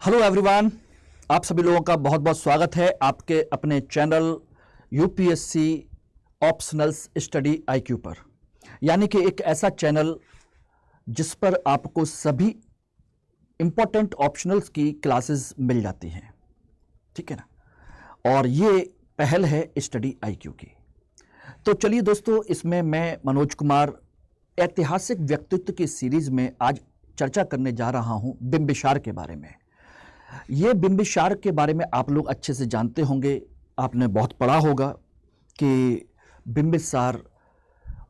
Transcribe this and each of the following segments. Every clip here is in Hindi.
हेलो एवरीवन, आप सभी लोगों का बहुत बहुत स्वागत है आपके अपने channel UPSC optionals study IQ पर। यानी कि एक ऐसा चैनल जिस पर आपको सभी इंपॉर्टेंट ऑप्शनल्स की क्लासेस मिल जाती हैं, ठीक है ना। और ये पहल है स्टडी आईक्यू की। तो चलिए दोस्तों, इसमें मैं मनोज कुमार ऐतिहासिक व्यक्तित्व की सीरीज में आज चर्चा करने जा रहा हूं बिंबिसार के बारे में। ये बिंबिसार के बारे में आप लोग अच्छे से जानते होंगे, आपने बहुत पढ़ा होगा कि बिंबिसार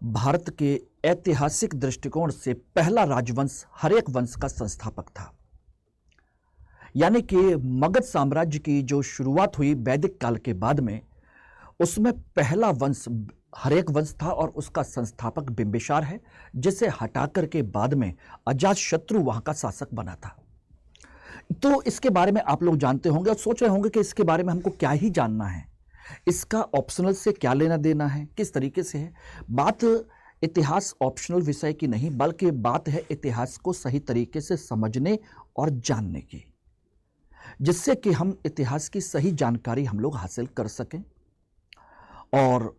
भारत के ऐतिहासिक दृष्टिकोण से पहला राजवंश हर्यक वंश का संस्थापक था। यानी कि मगध साम्राज्य की जो शुरुआत हुई वैदिक काल के बाद में, उसमें पहला वंश हर्यक वंश था और उसका संस्थापक बिंबिसार है, जिसे हटाकर के बाद में अजातशत्रु वहां का शासक बना था। तो इसके बारे में आप लोग जानते होंगे और सोच रहे होंगे कि इसके बारे में हमको क्या ही जानना है, इसका ऑप्शनल से क्या लेना देना है, किस तरीके से है। बात इतिहास ऑप्शनल विषय की नहीं, बल्कि बात है इतिहास को सही तरीके से समझने और जानने की, जिससे कि हम इतिहास की सही जानकारी हम लोग हासिल कर सकें और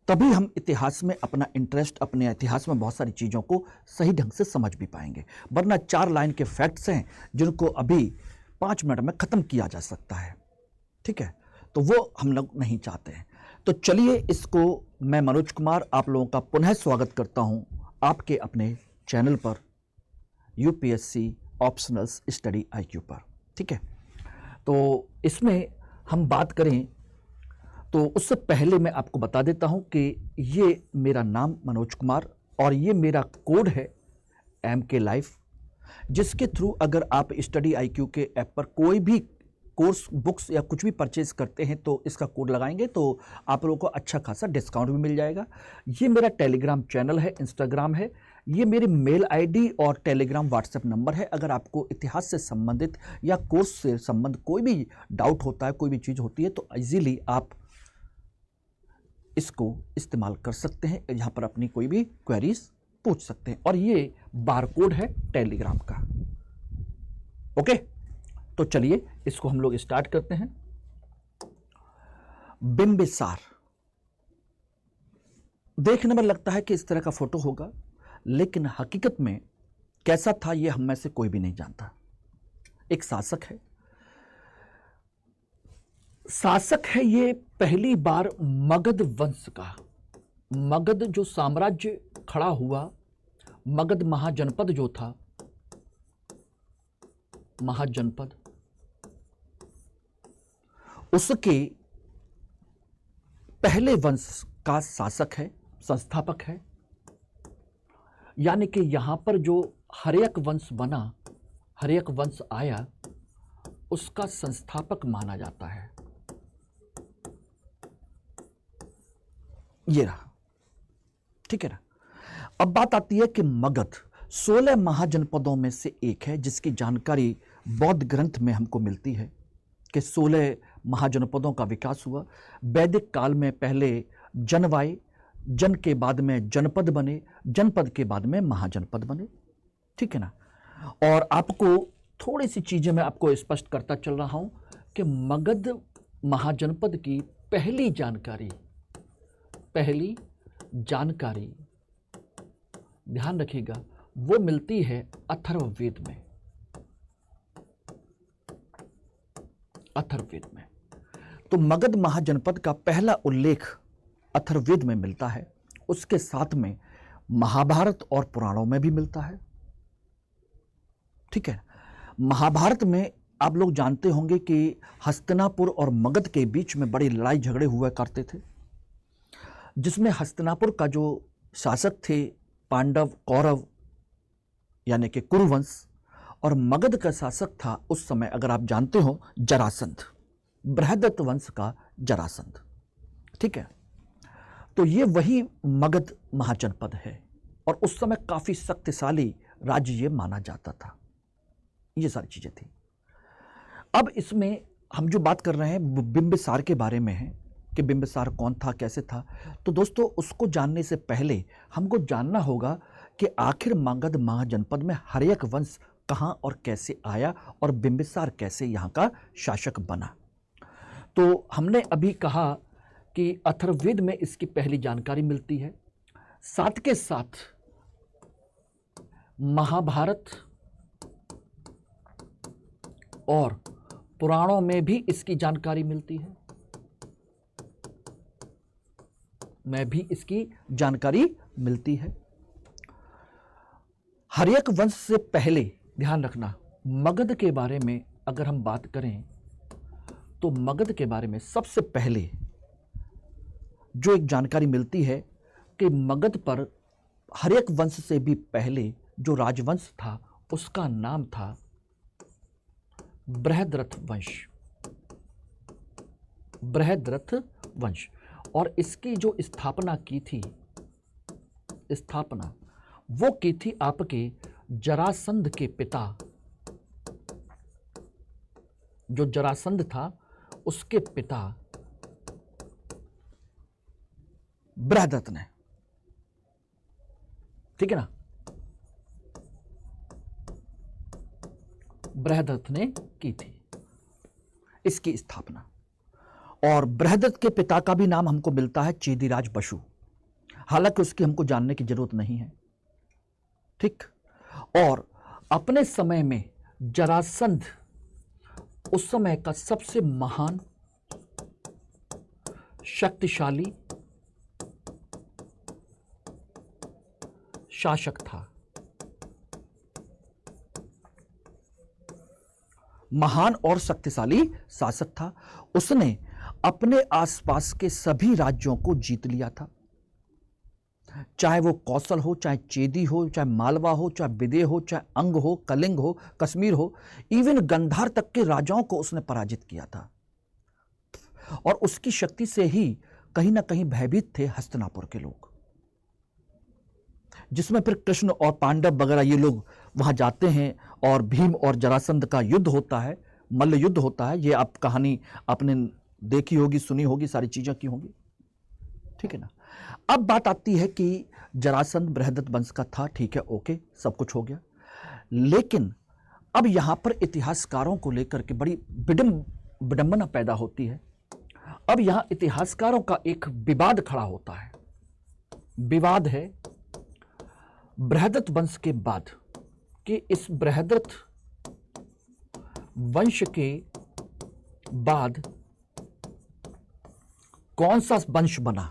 तभी हम इतिहास में अपना इंटरेस्ट, अपने इतिहास में बहुत सारी चीज़ों को सही ढंग से समझ भी पाएंगे। वरना 4 लाइन के फैक्ट्स हैं जिनको अभी 5 मिनट में ख़त्म किया जा सकता है, ठीक है। तो वो हम लोग नहीं चाहते हैं। तो चलिए, इसको मैं मनोज कुमार आप लोगों का पुनः स्वागत करता हूं आपके अपने चैनल पर यूपीएससी ऑप्शनल्स स्टडी आईक्यू पर, ठीक है। तो इसमें हम बात करें तो उससे पहले मैं आपको बता देता हूं कि ये मेरा नाम मनोज कुमार और ये मेरा कोड है MK लाइफ, जिसके थ्रू अगर आप स्टडी आईक्यू के ऐप पर कोई भी कोर्स, बुक्स या कुछ भी परचेज करते हैं तो इसका कोड लगाएंगे तो आप लोगों को अच्छा खासा डिस्काउंट भी मिल जाएगा। ये मेरा टेलीग्राम चैनल है, इंस्टाग्राम है, ये मेरी मेल आईडी और टेलीग्राम व्हाट्सएप नंबर है। अगर आपको इतिहास से संबंधित या कोर्स से संबंधित कोई भी डाउट होता है, कोई भी चीज़ होती है, तो इजीली आप इसको इस्तेमाल कर सकते हैं। यहाँ पर अपनी कोई भी क्वेरीज पूछ सकते हैं। और ये बारकोड है टेलीग्राम का, ओके। तो चलिए इसको हम लोग स्टार्ट करते हैं। बिंबिसार देखने में लगता है कि इस तरह का फोटो होगा, लेकिन हकीकत में कैसा था ये हम में से कोई भी नहीं जानता। एक शासक है ये पहली बार मगध वंश का। मगध जो साम्राज्य खड़ा हुआ, मगध महाजनपद जो था, महाजनपद, उसके पहले वंश का शासक है, संस्थापक है। यानी कि यहां पर जो हर्यक वंश बना, हर्यक वंश आया, उसका संस्थापक माना जाता है। ये रहा, ठीक है ना। अब बात आती है कि मगध 16 महाजनपदों में से एक है, जिसकी जानकारी बौद्ध ग्रंथ में हमको मिलती है कि 16 महाजनपदों का विकास हुआ। वैदिक काल में पहले जनवाए, जन के बाद में जनपद बने, जनपद के बाद में महाजनपद बने, ठीक है ना। और आपको थोड़ी सी चीजें मैं आपको स्पष्ट करता चल रहा हूं कि मगध महाजनपद की पहली जानकारी ध्यान रखिएगा, वो मिलती है अथर्ववेद में। अथर्ववेद में तो मगध महाजनपद का पहला उल्लेख अथर्ववेद में मिलता है। उसके साथ में महाभारत और पुराणों में भी मिलता है, ठीक है। महाभारत में आप लोग जानते होंगे कि हस्तिनापुर और मगध के बीच में बड़ी लड़ाई झगड़े हुआ करते थे, जिसमें हस्तिनापुर का जो शासक थे पांडव कौरव यानी कि कुरुवंश, और मगध का शासक था उस समय, अगर आप जानते हो, जरासंध, बृहदत्त वंश का जरासंध, ठीक है। तो ये वही मगध महाजनपद है और उस समय काफी शक्तिशाली राज्य ये माना जाता था। ये सारी चीजें थी। अब इसमें हम जो बात कर रहे हैं बिंबिसार के बारे में है कि बिंबिसार कौन था, कैसे था। तो दोस्तों, उसको जानने से पहले हमको जानना होगा कि आखिर मगध महाजनपद में हर्यक वंश कहां और कैसे आया और बिंबिसार कैसे यहां का शासक बना। तो हमने अभी कहा कि अथर्ववेद में इसकी पहली जानकारी मिलती है, साथ के साथ महाभारत और पुराणों में भी इसकी जानकारी मिलती है, हर्यक वंश से पहले ध्यान रखना, मगध के बारे में अगर हम बात करें तो मगध के बारे में सबसे पहले जो एक जानकारी मिलती है कि मगध पर हर्यक वंश से भी पहले जो राजवंश था उसका नाम था बृहद्रथ वंश। बृहद्रथ वंश, और इसकी जो स्थापना की थी, वो की थी आपके जरासंध के पिता, जो जरासंध था उसके पिता बृहद्रथ ने, ठीक है ना, बृहद्रथ ने की थी इसकी स्थापना। और बृहद्रथ के पिता का भी नाम हमको मिलता है चेदीराज बसु, हालांकि उसकी हमको जानने की जरूरत नहीं है, ठीक। और अपने समय में जरासंध उस समय का सबसे महान, शक्तिशाली शासक था, महान और शक्तिशाली शासक था। उसने अपने आसपास के सभी राज्यों को जीत लिया था, चाहे वो कौशल हो, चाहे चेदी हो, चाहे मालवा हो, चाहे विदेह हो, चाहे अंग हो, कलिंग हो, कश्मीर हो, इवन गंधार तक के राजाओं को उसने पराजित किया था। और उसकी शक्ति से ही कहीं ना कहीं भयभीत थे हस्तिनापुर के लोग, जिसमें फिर कृष्ण और पांडव वगैरह ये लोग वहां जाते हैं और भीम और जरासंध का युद्ध होता है, मल्ल युद्ध होता है। ये आप कहानी आपने देखी होगी, सुनी होगी, सारी चीजें की होंगी, ठीक है ना। अब बात आती है कि जरासंध बृहद्रथ वंश का था, ठीक है, ओके, सब कुछ हो गया। लेकिन अब यहां पर इतिहासकारों को लेकर के बड़ी विडंबना पैदा होती है। अब यहां इतिहासकारों का एक विवाद खड़ा होता है। विवाद है बृहद्रथ वंश के बाद कि इस बृहद्रथ वंश के बाद कौन सा वंश बना,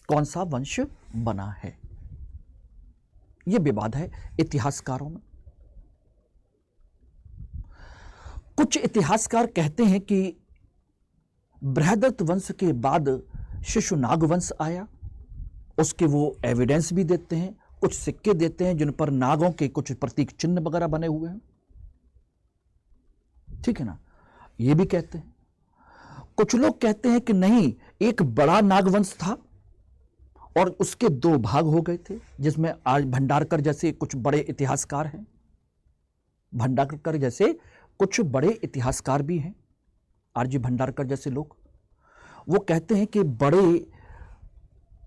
कौन सा वंश बना है, यह विवाद है इतिहासकारों में। कुछ इतिहासकार कहते हैं कि बृहद्रथ वंश के बाद शिशुनाग वंश आया, उसके वो एविडेंस भी देते हैं, कुछ सिक्के देते हैं जिन पर नागों के कुछ प्रतीक चिन्ह वगैरह बने हुए हैं, ठीक है ना, ये भी कहते हैं। कुछ लोग कहते हैं कि नहीं, एक बड़ा नागवंश था और उसके दो भाग हो गए थे, जिसमें आज भंडारकर जैसे कुछ बड़े इतिहासकार हैं, भंडारकर जैसे कुछ बड़े इतिहासकार भी हैं, आरजी भंडारकर जैसे लोग, वो कहते हैं कि बड़े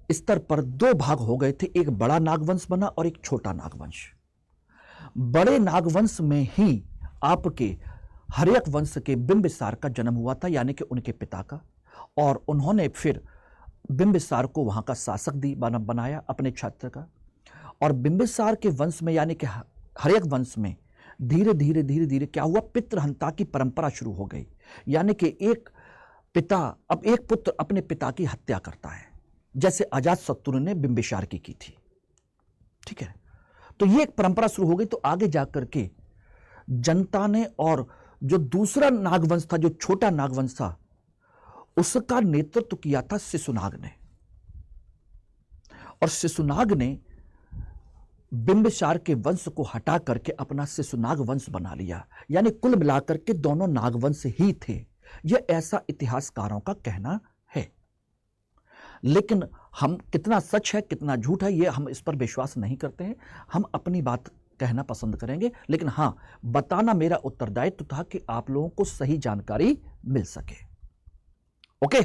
स्तर पर दो भाग हो गए थे, एक बड़ा नागवंश बना और एक छोटा नागवंश। बड़े नागवंश में ही आपके हर्यक वंश के बिंबिसार का जन्म हुआ था, यानी कि उनके पिता का, और उन्होंने फिर बिंबिसार को वहां का शासक बनाया अपने क्षेत्र का। और बिंबिसार के वंश में यानी कि हर्यक वंश में धीरे धीरे क्या हुआ, पितृहंता की परंपरा शुरू हो गई, यानी कि एक पुत्र अपने पिता की हत्या करता है, जैसे अजातशत्रु ने बिंबिसार की थी, ठीक है। तो ये एक परंपरा शुरू हो गई। तो आगे जाकर के जनता ने, और जो दूसरा नागवंश था, जो छोटा नागवंश था, उसका नेतृत्व किया था शिशुनाग ने, और शिशुनाग ने बिंबिसार के वंश को हटा करके अपना शिशुनाग वंश बना लिया, यानी कुल मिलाकर के दोनों नागवंश ही थे। यह ऐसा इतिहासकारों का कहना है, लेकिन हम कितना सच है कितना झूठ है ये हम इस पर विश्वास नहीं करते हैं, हम अपनी बात कहना पसंद करेंगे। लेकिन हाँ, बताना मेरा उत्तरदायित्व था कि आप लोगों को सही जानकारी मिल सके, ओके।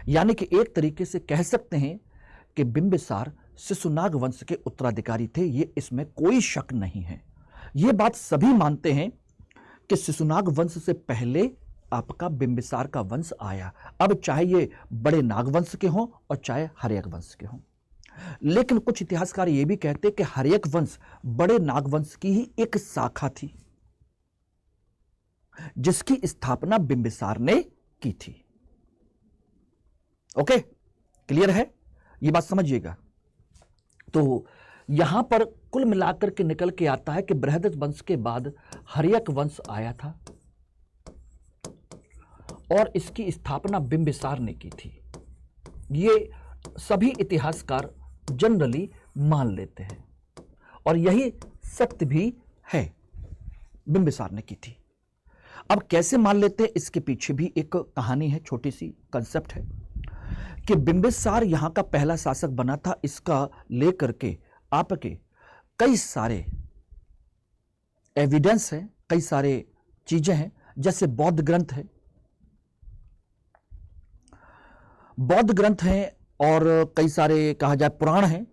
यानी कि एक तरीके से कह सकते हैं कि बिंबिसार शिशुनाग वंश के उत्तराधिकारी थे, ये इसमें कोई शक नहीं है। ये बात सभी मानते हैं कि शिशुनाग वंश से पहले आपका बिंबिसार का वंश आया। अब चाहे ये बड़े नागवंश के हों और चाहे हर्यक वंश के हों, लेकिन कुछ इतिहासकार ये भी कहते हैं कि हर्यक वंश बड़े नागवंश की ही एक शाखा थी जिसकी स्थापना बिंबिसार ने की थी। ओके, क्लियर है? ये बात समझिएगा। तो यहां पर कुल मिलाकर के निकल के आता है कि बृहदत वंश के बाद हर्यक वंश आया था और इसकी स्थापना बिंबिसार ने की थी। ये सभी इतिहासकार जनरली मान लेते हैं और यही सत्य भी है, बिंबिसार ने की थी। अब कैसे मान लेते हैं, इसके पीछे भी एक कहानी है, छोटी सी कंसेप्ट है कि बिंबिसार यहां का पहला शासक बना था। इसका लेकर के आपके कई सारे एविडेंस हैं, कई सारे चीजें हैं, जैसे बौद्ध ग्रंथ है, बौद्ध ग्रंथ हैं और कई सारे कहा जाए पुराण हैं,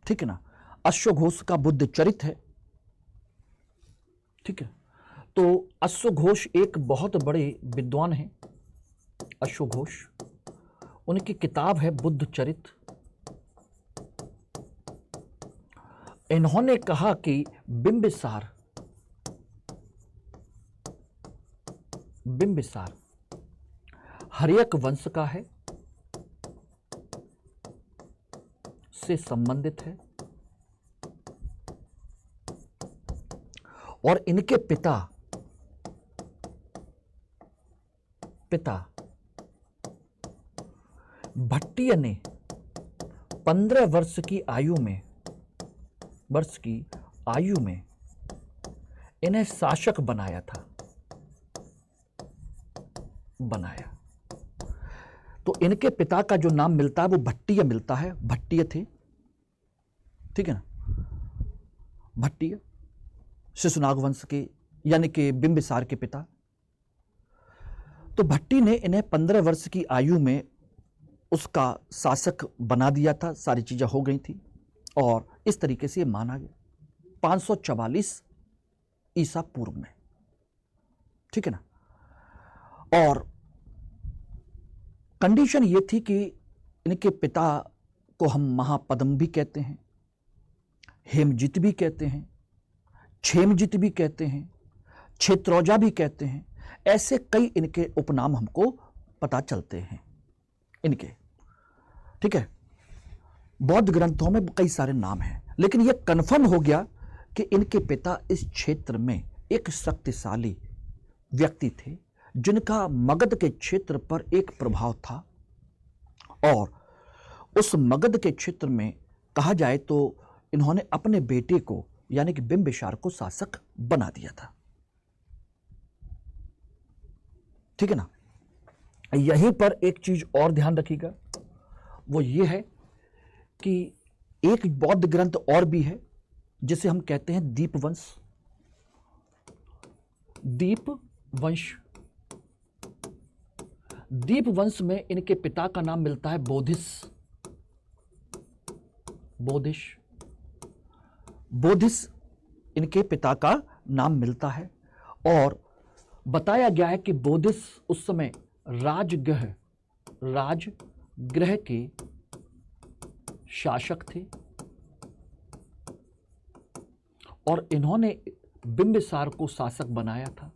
ठीक है ना। अश्वघोष का बुद्ध चरित है, ठीक है। तो अश्वघोष एक बहुत बड़े विद्वान हैं, अश्वघोष, उनकी किताब है बुद्ध चरित। इन्होंने कहा कि बिंबिसार हर्यक वंश का है, से संबंधित है और इनके पिता भट्टिय ने 15 वर्ष की आयु में इन्हें शासक बनाया। तो इनके पिता का जो नाम मिलता है वो भट्टिय मिलता है, भट्टिय थे, ठीक है ना। भट्टिय शिशुनाग वंश के यानी कि बिंबिसार के पिता। तो भट्टी ने इन्हें 15 वर्ष की आयु में उसका शासक बना दिया था, सारी चीजें हो गई थी और इस तरीके से ये माना गया 544 ईसा पूर्व में, ठीक है ना। और कंडीशन ये थी कि इनके पिता को हम महापद्म भी कहते हैं, हेमजित भी कहते हैं, क्षेमजित भी कहते हैं, क्षेत्रौजा भी कहते हैं। ऐसे कई इनके उपनाम हमको पता चलते हैं इनके, ठीक है। बौद्ध ग्रंथों में कई सारे नाम हैं, लेकिन यह कन्फर्म हो गया कि इनके पिता इस क्षेत्र में एक शक्तिशाली व्यक्ति थे जिनका मगध के क्षेत्र पर एक प्रभाव था और उस मगध के क्षेत्र में कहा जाए तो इन्होंने अपने बेटे को यानी कि बिंबिसार को शासक बना दिया था, ठीक है ना। यहीं पर एक चीज और ध्यान रखिएगा, वो ये है कि एक बौद्ध ग्रंथ और भी है जिसे हम कहते हैं दीपवंश। दीपवंश में इनके पिता का नाम मिलता है बोधिस इनके पिता का नाम मिलता है और बताया गया है कि बोधिस उस समय राजगृह के शासक थे और इन्होंने बिंबिसार को शासक बनाया था,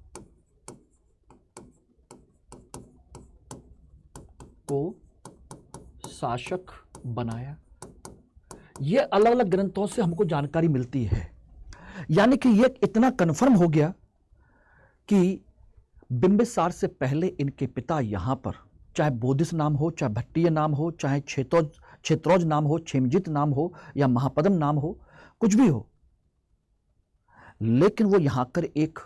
यह अलग अलग ग्रंथों से हमको जानकारी मिलती है। यानी कि यह इतना कन्फर्म हो गया कि बिंबिसार से पहले इनके पिता यहां पर चाहे बोधिस नाम हो, चाहे भट्टिय नाम हो, चाहे क्षेत्रौज नाम हो, क्षेमजित नाम हो या महापद्म नाम हो, कुछ भी हो, लेकिन वो यहां कर एक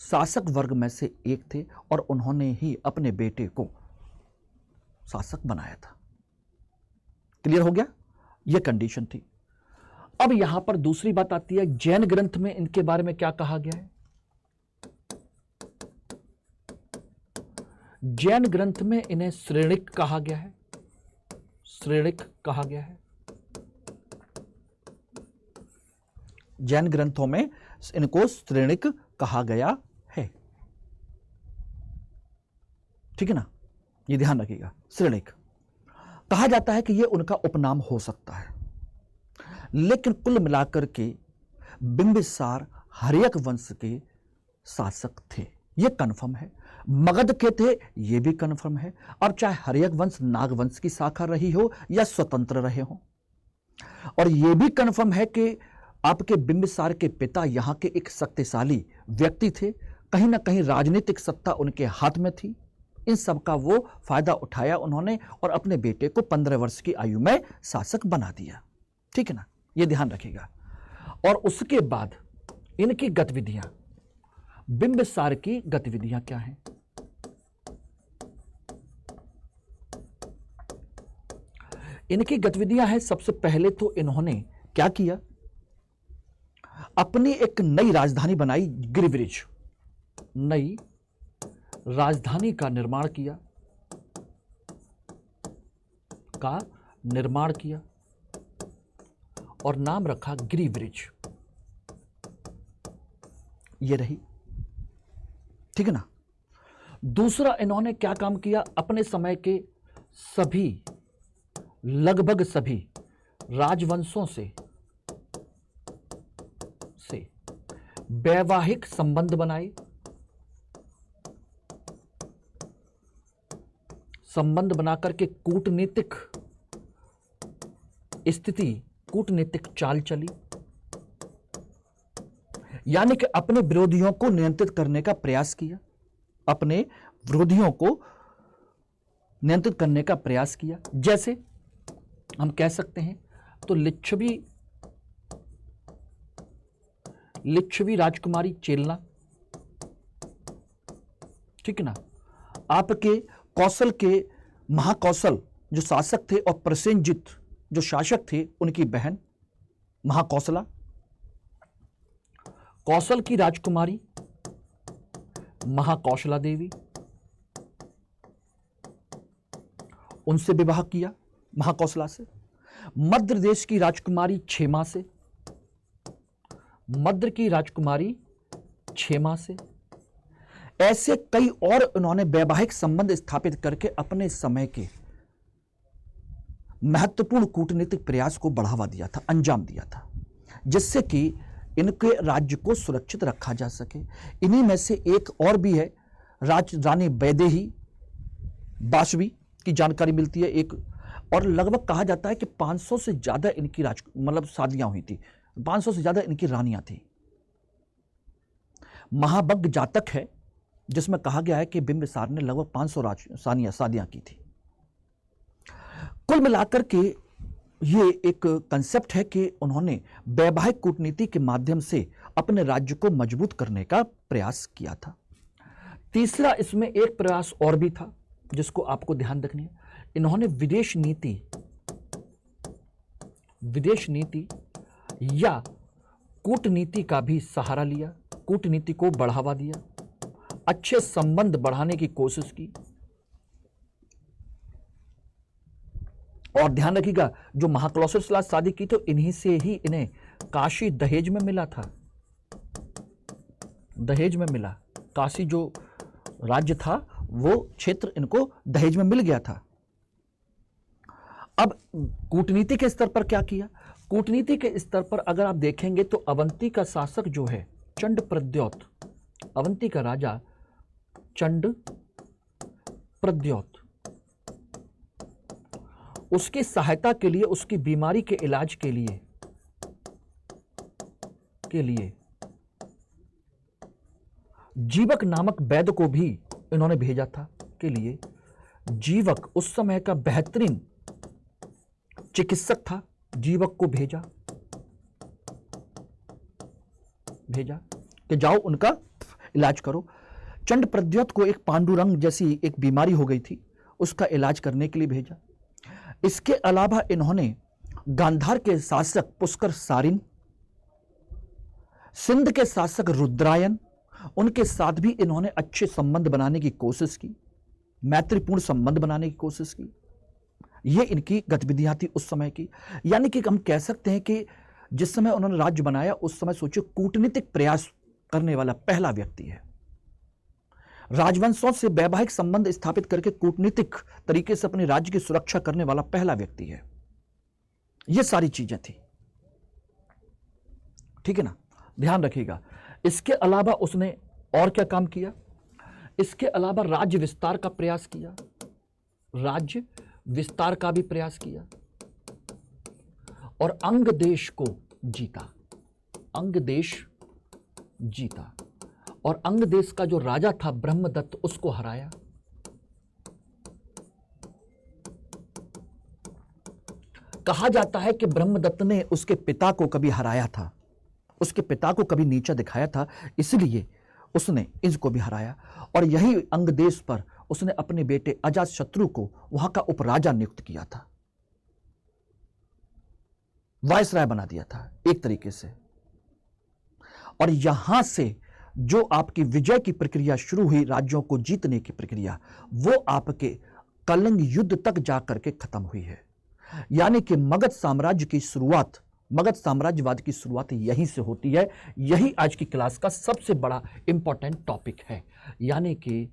शासक वर्ग में से एक थे और उन्होंने ही अपने बेटे को शासक बनाया था। क्लियर हो गया? यह कंडीशन थी। अब यहां पर दूसरी बात आती है, जैन ग्रंथ में इनके बारे में क्या कहा गया है। जैन ग्रंथ में इन्हें श्रेणिक कहा गया है, जैन ग्रंथों में इनको श्रेणिक कहा गया है। ठीक है ना, ये ध्यान रखिएगा। श्रेणिक कहा जाता है कि ये उनका उपनाम हो सकता है, लेकिन कुल मिलाकर के बिंबिसार हर्यक वंश के शासक थे, ये कन्फर्म है। मगध के थे, ये भी कन्फर्म है। और चाहे हर्यक वंश नाग वंश की शाखा रही हो या स्वतंत्र रहे हो, और ये भी कन्फर्म है कि आपके बिंबिसार के पिता यहां के एक शक्तिशाली व्यक्ति थे, कहीं ना कहीं राजनीतिक सत्ता उनके हाथ में थी। इन सब का वो फायदा उठाया उन्होंने और अपने बेटे को 15 वर्ष की आयु में शासक बना दिया। ठीक है ना, ये ध्यान रखिएगा। और उसके बाद इनकी गतिविधियां, बिंबिसार की गतिविधियां क्या हैं? इनकी गतिविधियां हैं, सबसे पहले तो इन्होंने क्या किया, अपनी एक नई राजधानी बनाई, गिरिब्रिज। नई राजधानी का निर्माण किया, और नाम रखा गिरिब्रिज। ये रही। ठीक है ना। दूसरा इन्होंने क्या काम किया, अपने समय के सभी, लगभग सभी राजवंशों से वैवाहिक संबंध बनाए, संबंध बनाकर के कूटनीतिक स्थिति, कूटनीतिक चाल चली, यानी कि अपने विरोधियों को नियंत्रित करने का प्रयास किया, अपने विरोधियों को नियंत्रित करने का प्रयास किया। जैसे हम कह सकते हैं तो लिच्छवी राजकुमारी चेलना, ठीक है ना, आपके कौशल के महाकौशल जो शासक थे और प्रसेनजित जो शासक थे, उनकी बहन महाकौशला, कौशल की राजकुमारी महाकौशला देवी, उनसे विवाह किया महाकौशला से। मद्र देश की राजकुमारी क्षेमा से, मद्र की राजकुमारी क्षेमा से। ऐसे कई और उन्होंने वैवाहिक संबंध स्थापित करके अपने समय के महत्वपूर्ण कूटनीतिक प्रयास को बढ़ावा दिया था, अंजाम दिया था, जिससे कि इनके राज्य को सुरक्षित रखा जा सके। इन्हीं में से एक और भी है, रानी वैदेही बाशवी की जानकारी मिलती है एक, और लगभग कहा जाता है कि 500 से ज्यादा इनकी शादियां हुई थी, 500 से ज्यादा इनकी रानियां थी। महाभग जातक है जिसमें कहा गया है कि बिंबिसार ने लगभग 500 शादियां की थी। कुल मिलाकर के ये एक कंसेप्ट है कि उन्होंने वैवाहिक कूटनीति के माध्यम से अपने राज्य को मजबूत करने का प्रयास किया था। तीसरा इसमें एक प्रयास और भी था जिसको आपको ध्यान रखनी है, इन्होंने विदेश नीति या कूटनीति का भी सहारा लिया, कूटनीति को बढ़ावा दिया, अच्छे संबंध बढ़ाने की कोशिश की। और ध्यान रखिएगा, जो महाकौशल से शादी की तो इन्हीं से ही इन्हें काशी दहेज में मिला था, दहेज में मिला। काशी जो राज्य था वो क्षेत्र इनको दहेज में मिल गया था। अब कूटनीति के स्तर पर क्या किया, कूटनीति के स्तर पर अगर आप देखेंगे तो अवंती का शासक जो है चंड प्रद्योत, अवंती का राजा चंड प्रद्योत, उसकी सहायता के लिए, उसकी बीमारी के इलाज के लिए जीवक नामक वैद्य को भी इन्होंने भेजा था के लिए। जीवक उस समय का बेहतरीन चिकित्सक था, जीवक को भेजा कि जाओ उनका इलाज करो। चंड प्रद्योत को एक पांडुरंग जैसी एक बीमारी हो गई थी, उसका इलाज करने के लिए भेजा। इसके अलावा इन्होंने गांधार के शासक पुष्कर सारिन, सिंध के शासक रुद्रायन, उनके साथ भी इन्होंने अच्छे संबंध बनाने की कोशिश की, मैत्रीपूर्ण संबंध बनाने की कोशिश की। ये इनकी गतिविधियां थी उस समय की। यानी कि हम कह सकते हैं कि जिस समय उन्होंने राज्य बनाया उस समय सोचिए कूटनीतिक प्रयास करने वाला पहला व्यक्ति है। राजवंशों से वैवाहिक संबंध स्थापित करके कूटनीतिक तरीके से अपने राज्य की सुरक्षा करने वाला पहला व्यक्ति है। ये सारी चीजें थी, ठीक है ना, ध्यान रखिएगा। इसके अलावा उसने और क्या काम किया? इसके अलावा राज्य विस्तार का प्रयास किया, राज्य विस्तार का भी प्रयास किया और अंग देश को जीता, अंग देश जीता और अंग देश का जो राजा था ब्रह्मदत्त उसको हराया। कहा जाता है कि ब्रह्मदत्त ने उसके पिता को कभी हराया था, उसके पिता को कभी नीचा दिखाया था, इसलिए उसने इसको भी हराया और यही अंग देश पर उसने अपने बेटे अजातशत्रु को वहां का उपराजा नियुक्त किया था, वायसराय बना दिया था एक तरीके से। और यहां से जो आपकी विजय की प्रक्रिया शुरू हुई, राज्यों को जीतने की प्रक्रिया, वो आपके कलिंग युद्ध तक जाकर के खत्म हुई है। यानी कि मगध साम्राज्य की शुरुआत, मगध साम्राज्यवाद की शुरुआत यहीं से होती है। यही आज की क्लास का सबसे बड़ा इंपॉर्टेंट टॉपिक है। यानी कि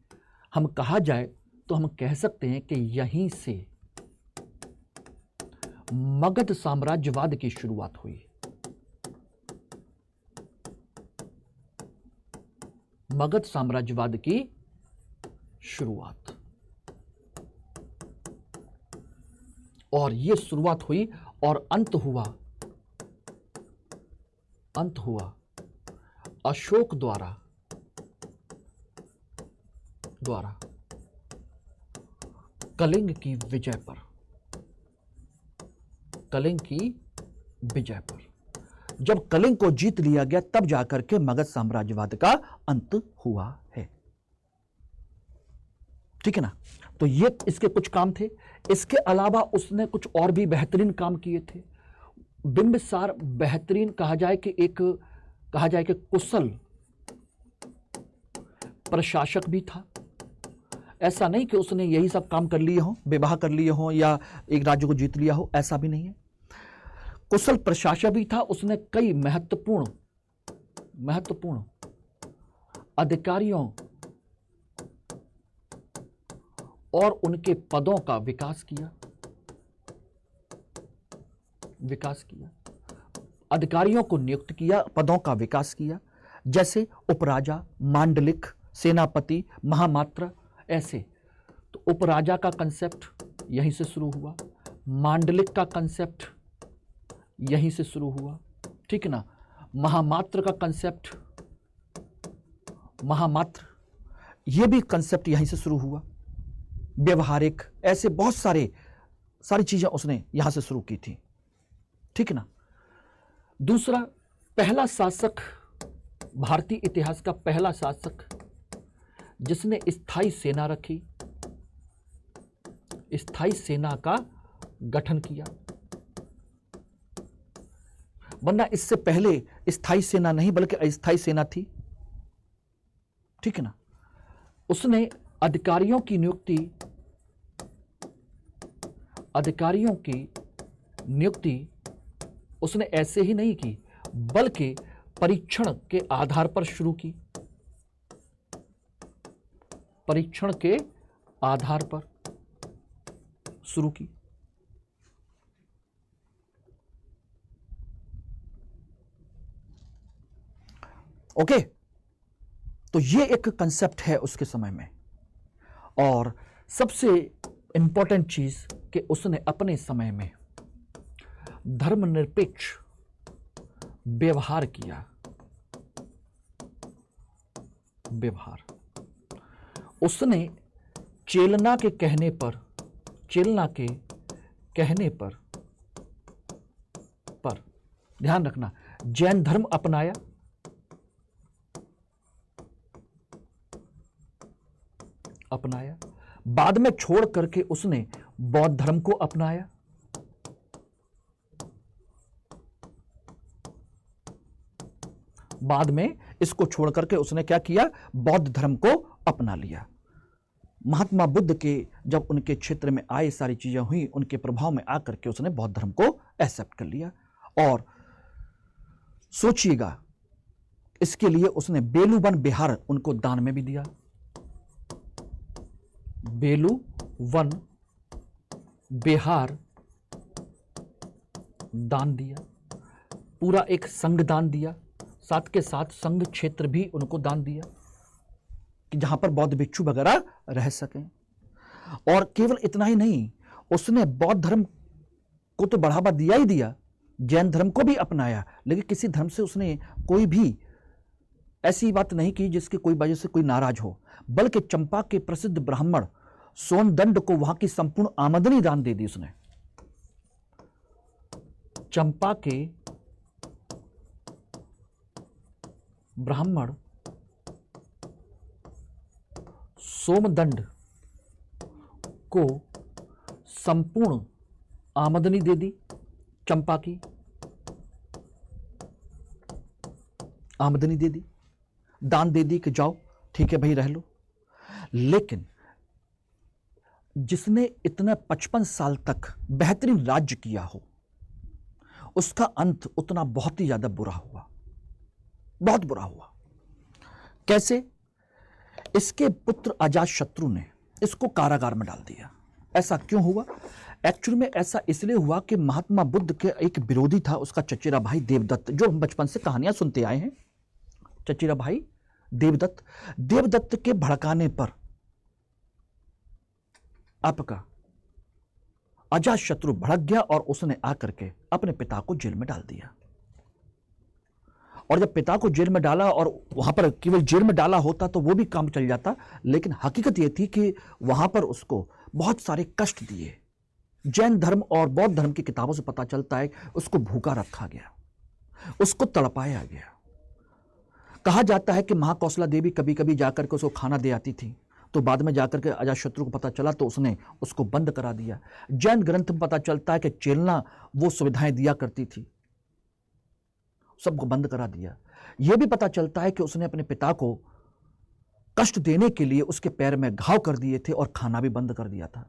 हम कहा जाए तो हम कह सकते हैं कि यहीं से मगध साम्राज्यवाद की शुरुआत हुई। मगध साम्राज्यवाद की शुरुआत, और यह शुरुआत हुई और अंत हुआ अशोक द्वारा कलिंग की विजय पर, कलिंग की विजय पर। जब कलिंग को जीत लिया गया तब जाकर के मगध साम्राज्यवाद का अंत हुआ है, ठीक है ना। तो ये इसके कुछ काम थे। इसके अलावा उसने कुछ और भी बेहतरीन काम किए थे। बिंबिसार बेहतरीन कहा जाए कि कुशल प्रशासक भी था। ऐसा नहीं कि उसने यही सब काम कर लिए हों, विवाह कर लिए हों या एक राज्य को जीत लिया हो, ऐसा भी नहीं है। कुशल प्रशासक भी था। उसने कई महत्वपूर्ण अधिकारियों और उनके पदों का विकास किया। अधिकारियों को नियुक्त किया, पदों का विकास किया, जैसे उपराजा, मांडलिक, सेनापति, महामात्र, ऐसे। तो उपराजा का कंसेप्ट यहीं से शुरू हुआ, मांडलिक का कंसेप्ट यहीं से शुरू हुआ, ठीक है ना। महामात्र का कंसेप्ट, महामात्र, यह भी कंसेप्ट यहीं से शुरू हुआ। व्यवहारिक, ऐसे बहुत सारी चीजें उसने यहां से शुरू की थी, ठीक है ना। दूसरा, पहला शासक, भारतीय इतिहास का पहला शासक जिसने स्थायी सेना रखी, स्थायी सेना का गठन किया। वरना इससे पहले स्थायी सेना नहीं बल्कि अस्थायी सेना थी, ठीक है ना। उसने अधिकारियों की नियुक्ति उसने ऐसे ही नहीं की बल्कि परीक्षण के आधार पर शुरू की, परीक्षण के आधार पर शुरू की। ओके, तो ये एक कंसेप्ट है उसके समय में। और सबसे इंपॉर्टेंट चीज कि उसने अपने समय में धर्मनिरपेक्ष व्यवहार किया। उसने चेलना के कहने पर ध्यान रखना, जैन धर्म अपनाया, बाद में छोड़ करके उसने बौद्ध धर्म को अपनाया, बाद में इसको छोड़ करके उसने क्या किया, बौद्ध धर्म को अपना लिया। महात्मा बुद्ध के जब उनके क्षेत्र में आए, सारी चीजें हुई, उनके प्रभाव में आकर के उसने बौद्ध धर्म को एक्सेप्ट कर लिया। और सोचिएगा, इसके लिए उसने बेलूवन बिहार उनको दान में भी दिया। बेलूवन बिहार दान दिया, पूरा एक संघ दान दिया, साथ के साथ संघ क्षेत्र भी उनको दान दिया कि जहां पर बौद्ध भिक्षु वगैरह रह सकें। और केवल इतना ही नहीं, उसने बौद्ध धर्म को तो बढ़ावा दिया ही दिया, जैन धर्म को भी अपनाया, लेकिन किसी धर्म से उसने कोई भी ऐसी बात नहीं की जिसकी कोई वजह से कोई नाराज हो, बल्कि चंपा के प्रसिद्ध ब्राह्मण सोमदंड को वहां की संपूर्ण आमदनी दान दे दी उसने। चंपा के ब्राह्मण सोमदंड को संपूर्ण आमदनी दे दी, चंपा की आमदनी दे दी, दान दे दी कि जाओ ठीक है भाई रह लो। लेकिन जिसने इतना 55 साल तक बेहतरीन राज्य किया हो, उसका अंत उतना बहुत ही ज्यादा बुरा हुआ, बहुत बुरा हुआ। कैसे? इसके पुत्र अजातशत्रु ने इसको कारागार में डाल दिया। ऐसा क्यों हुआ? एक्चुअली में ऐसा इसलिए हुआ कि महात्मा बुद्ध के एक विरोधी था, उसका चचेरा भाई देवदत्त, जो हम बचपन से कहानियां सुनते आए हैं। चचेरा भाई देवदत्त के भड़काने पर आपका अजातशत्रु भड़क गया और उसने आकर के अपने पिता को जेल में डाल दिया। और जब पिता को जेल में डाला, और वहां पर केवल जेल में डाला होता तो वो भी काम चल जाता, लेकिन हकीकत यह थी कि वहां पर उसको बहुत सारे कष्ट दिए। जैन धर्म और बौद्ध धर्म की किताबों से पता चलता है उसको भूखा रखा गया, उसको तड़पाया गया। कहा जाता है कि महाकौशला देवी कभी कभी जाकर के उसको खाना दे आती थी, तो बाद में जाकर के अजातशत्रु को पता चला तो उसने उसको बंद करा दिया। जैन ग्रंथ में पता चलता है कि चेलना वो सुविधाएं दिया करती थी, सबको बंद करा दिया। यह भी पता चलता है कि उसने अपने पिता को कष्ट देने के लिए उसके पैर में घाव कर दिए थे और खाना भी बंद कर दिया था।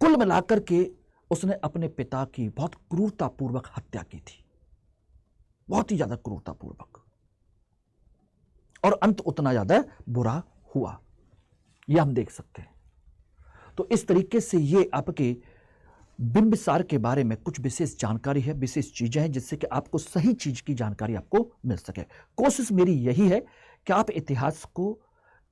कुल मिलाकर के उसने अपने पिता की बहुत क्रूरतापूर्वक हत्या की थी, बहुत ही ज्यादा क्रूरतापूर्वक, और अंत उतना ज्यादा बुरा हुआ, यह हम देख सकते हैं। तो इस तरीके से ये आपके बिंबिसार के बारे में कुछ विशेष जानकारी है, विशेष चीजें हैं जिससे कि आपको सही चीज की जानकारी आपको मिल सके। कोशिश मेरी यही है कि आप इतिहास को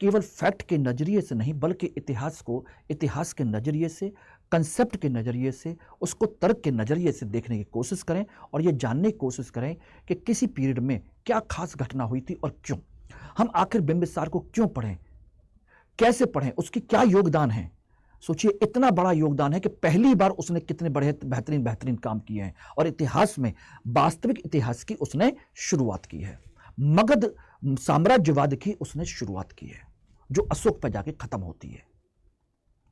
केवल फैक्ट के नजरिए से नहीं, बल्कि इतिहास को इतिहास के नजरिए से, कंसेप्ट के नजरिए से, उसको तर्क के नजरिए से देखने की कोशिश करें और यह जानने की कोशिश करें कि किसी पीरियड में क्या खास घटना हुई थी और क्यों। हम आखिर बिंबिसार को क्यों पढ़ें, कैसे पढ़ें, उसकी क्या योगदान है। सोचिए, इतना बड़ा योगदान है कि पहली बार उसने कितने बड़े बेहतरीन काम किए हैं, और इतिहास में वास्तविक इतिहास की उसने शुरुआत की है। मगध साम्राज्यवाद की उसने शुरुआत की है, जो अशोक पर जाके खत्म होती है,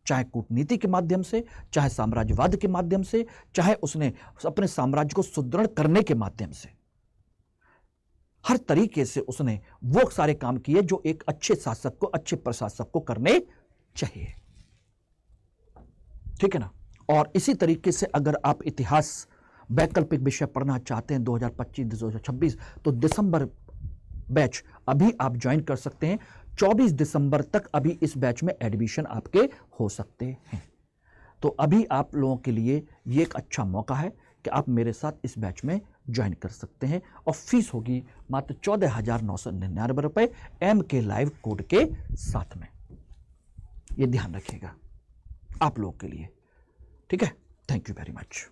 चाहे कूटनीति के माध्यम से, चाहे साम्राज्यवाद के माध्यम से, चाहे उसने अपने साम्राज्य को सुदृढ़ करने के माध्यम से। हर तरीके से उसने वो सारे काम किए जो एक अच्छे शासक को, अच्छे प्रशासक को करने चाहिए। ठीक है ना। और इसी तरीके से अगर आप इतिहास वैकल्पिक विषय पढ़ना चाहते हैं 2025-2026, तो दिसंबर बैच अभी आप ज्वाइन कर सकते हैं। 24 दिसंबर तक अभी इस बैच में एडमिशन आपके हो सकते हैं। तो अभी आप लोगों के लिए ये एक अच्छा मौका है कि आप मेरे साथ इस बैच में ज्वाइन कर सकते हैं, और फीस होगी मात्र 14,999 रुपये MK लाइव कोड के साथ में। ये ध्यान रखिएगा आप लोगों के लिए। ठीक है, थैंक यू वेरी मच।